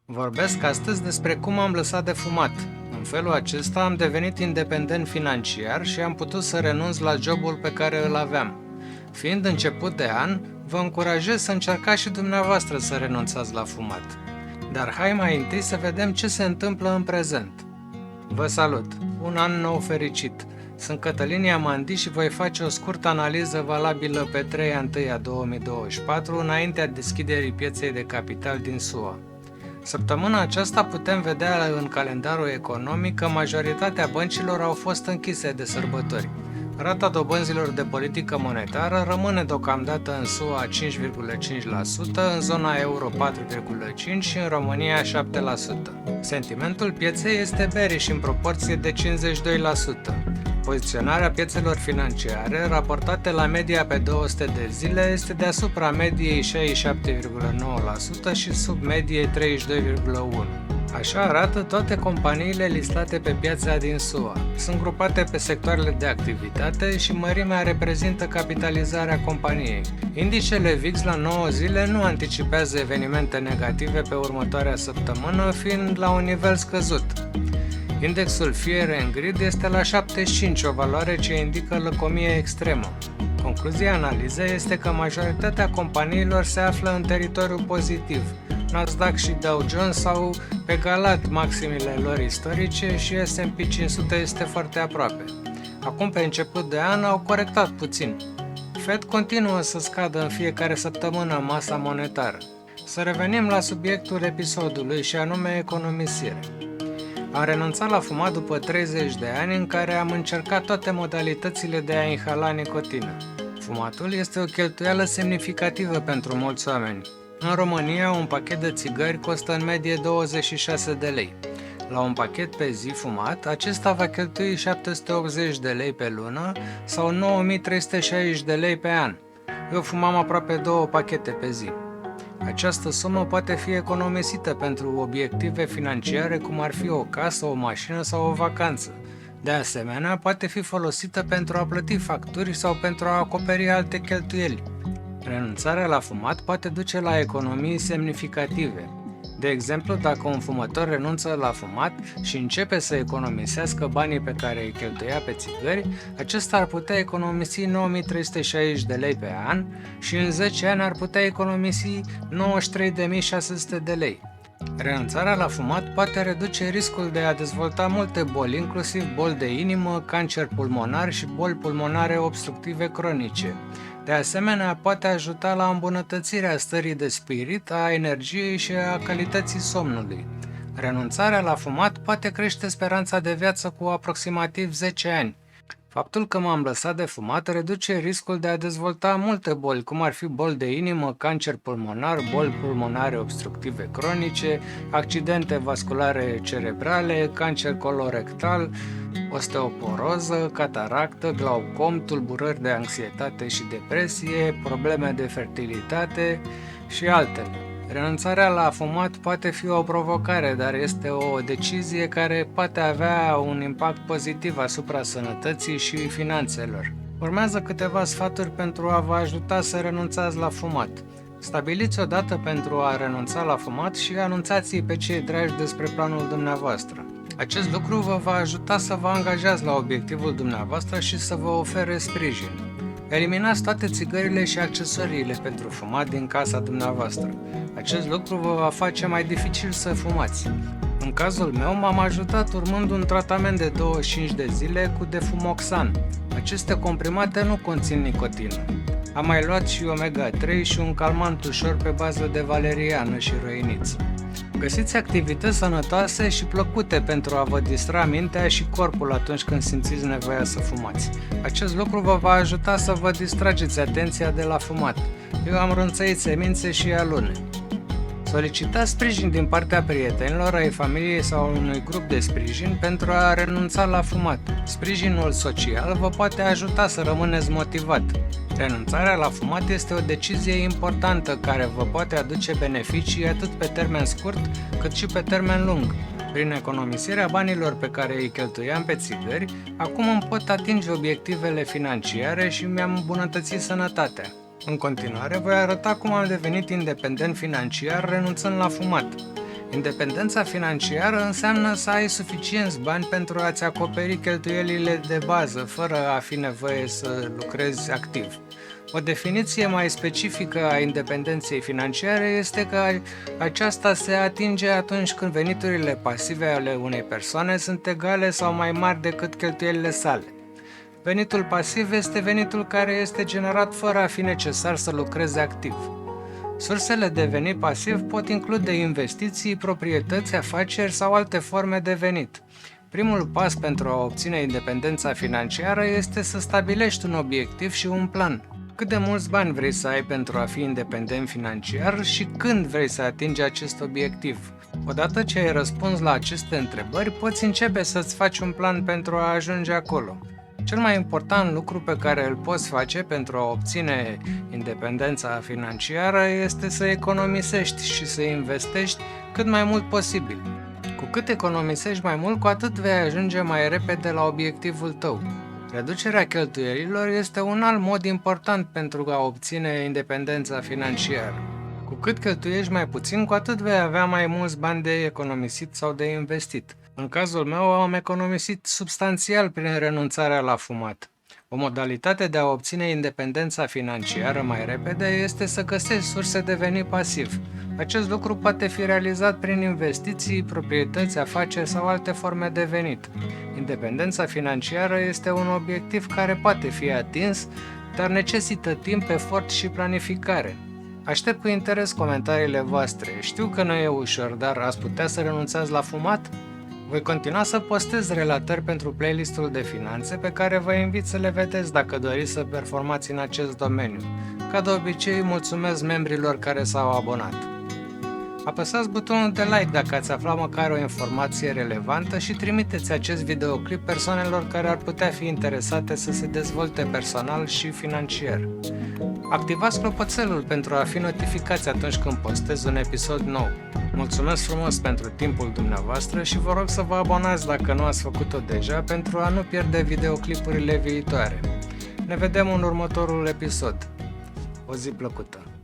Vorbesc astăzi despre cum am lăsat de fumat. În felul acesta am devenit independent financiar și am putut să renunț la jobul pe care îl aveam. Fiind început de an, vă încurajez să încercați și dumneavoastră să renunțați la fumat. Dar hai mai întâi să vedem ce se întâmplă în prezent. Vă salut! Un an nou fericit! Sunt Cătălin Iamandi și voi face o scurtă analiză valabilă pe 3/1/2024 înaintea deschiderii pieței de capital din SUA. Săptămâna aceasta putem vedea în calendarul economic că majoritatea băncilor au fost închise de sărbători. Rata dobânzilor de politică monetară rămâne deocamdată în SUA 5,5%, în zona euro 4,5% și în România 7%. Sentimentul pieței este bearish în proporție de 52%. Poziționarea piețelor financiare, raportate la media pe 200 de zile, este deasupra mediei 67,9% și sub mediei 32,1%. Așa arată toate companiile listate pe piața din SUA. Sunt grupate pe sectoarele de activitate și mărimea reprezintă capitalizarea companiei. Indicele VIX la 9 zile nu anticipează evenimente negative pe următoarea săptămână, fiind la un nivel scăzut. Indexul Fear and Greed este la 75, o valoare ce indică lăcomie extremă. Concluzia analizei este că majoritatea companiilor se află în teritoriu pozitiv. Nasdaq și Dow Jones au egalat maximile lor istorice și S&P 500 este foarte aproape. Acum, pe început de an, au corectat puțin. Fed continuă să scadă în fiecare săptămână masa monetară. Să revenim la subiectul episodului și anume economisire. Am renunțat la fumat după 30 de ani în care am încercat toate modalitățile de a inhala nicotină. Fumatul este o cheltuială semnificativă pentru mulți oameni. În România, un pachet de țigări costă în medie 26 de lei. La un pachet pe zi fumat, acesta va cheltui 780 de lei pe lună sau 9360 de lei pe an. Eu fumam aproape 2 pachete pe zi. Această sumă poate fi economisită pentru obiective financiare cum ar fi o casă, o mașină sau o vacanță. De asemenea, poate fi folosită pentru a plăti facturi sau pentru a acoperi alte cheltuieli. Renunțarea la fumat poate duce la economii semnificative. De exemplu, dacă un fumător renunță la fumat și începe să economisească banii pe care îi cheltuia pe țigări, acesta ar putea economisi 9360 de lei pe an și în 10 ani ar putea economisi 93.600 de lei. Renunțarea la fumat poate reduce riscul de a dezvolta multe boli, inclusiv boli de inimă, cancer pulmonar și boli pulmonare obstructive cronice. De asemenea, poate ajuta la îmbunătățirea stării de spirit, a energiei și a calității somnului. Renunțarea la fumat poate crește speranța de viață cu aproximativ 10 ani. Faptul că m-am lăsat de fumat reduce riscul de a dezvolta multe boli, cum ar fi boli de inimă, cancer pulmonar, boli pulmonare obstructive cronice, accidente vasculare cerebrale, cancer colorectal, osteoporoză, cataractă, glaucom, tulburări de anxietate și depresie, probleme de fertilitate și altele. Renunțarea la fumat poate fi o provocare, dar este o decizie care poate avea un impact pozitiv asupra sănătății și finanțelor. Urmează câteva sfaturi pentru a vă ajuta să renunțați la fumat. Stabiliți o dată pentru a renunța la fumat și anunțați-i pe cei dragi despre planul dumneavoastră. Acest lucru vă va ajuta să vă angajați la obiectivul dumneavoastră și să vă ofere sprijin. Eliminați toate țigările și accesoriile pentru fumat din casa dumneavoastră. Acest lucru vă va face mai dificil să fumați. În cazul meu, m-am ajutat urmând un tratament de 25 de zile cu Defumoxan. Aceste comprimate nu conțin nicotină. Am mai luat și omega-3 și un calmant ușor pe bază de valeriană și roiniță. Găsiți activități sănătoase și plăcute pentru a vă distra mintea și corpul atunci când simțiți nevoia să fumați. Acest lucru vă va ajuta să vă distrageți atenția de la fumat. Eu am rânțăit semințe și alune. Solicitați sprijin din partea prietenilor, ai familiei sau unui grup de sprijin pentru a renunța la fumat. Sprijinul social vă poate ajuta să rămâneți motivat. Renunțarea la fumat este o decizie importantă care vă poate aduce beneficii atât pe termen scurt cât și pe termen lung. Prin economisirea banilor pe care îi cheltuiam pe țigări, acum îmi pot atinge obiectivele financiare și mi-am îmbunătățit sănătatea. În continuare, voi arăta cum am devenit independent financiar renunțând la fumat. Independența financiară înseamnă să ai suficienți bani pentru a-ți acoperi cheltuielile de bază, fără a fi nevoie să lucrezi activ. O definiție mai specifică a independenței financiare este că aceasta se atinge atunci când veniturile pasive ale unei persoane sunt egale sau mai mari decât cheltuielile sale. Venitul pasiv este venitul care este generat fără a fi necesar să lucreze activ. Sursele de venit pasiv pot include investiții, proprietăți, afaceri sau alte forme de venit. Primul pas pentru a obține independența financiară este să stabilești un obiectiv și un plan. Cât de mulți bani vrei să ai pentru a fi independent financiar și când vrei să atingi acest obiectiv? Odată ce ai răspuns la aceste întrebări, poți începe să-ți faci un plan pentru a ajunge acolo. Cel mai important lucru pe care îl poți face pentru a obține independența financiară este să economisești și să investești cât mai mult posibil. Cu cât economisești mai mult, cu atât vei ajunge mai repede la obiectivul tău. Reducerea cheltuielilor este un alt mod important pentru a obține independența financiară. Cu cât cheltuiești mai puțin, cu atât vei avea mai mulți bani de economisit sau de investit. În cazul meu am economisit substanțial prin renunțarea la fumat. O modalitate de a obține independența financiară mai repede este să găsești surse de venit pasiv. Acest lucru poate fi realizat prin investiții, proprietăți, afaceri sau alte forme de venit. Independența financiară este un obiectiv care poate fi atins, dar necesită timp, efort și planificare. Aștept cu interes comentariile voastre. Știu că nu e ușor, dar ați putea să renunțați la fumat? Voi continua să postez relatări pentru playlistul de finanțe pe care vă invit să le vedeți dacă doriți să performați în acest domeniu. Ca de obicei, mulțumesc membrilor care s-au abonat. Apăsați butonul de like dacă ați aflat măcar o informație relevantă și trimiteți acest videoclip persoanelor care ar putea fi interesate să se dezvolte personal și financiar. Activați clopoțelul pentru a fi notificați atunci când postez un episod nou. Mulțumesc frumos pentru timpul dumneavoastră și vă rog să vă abonați dacă nu ați făcut-o deja pentru a nu pierde videoclipurile viitoare. Ne vedem în următorul episod. O zi plăcută!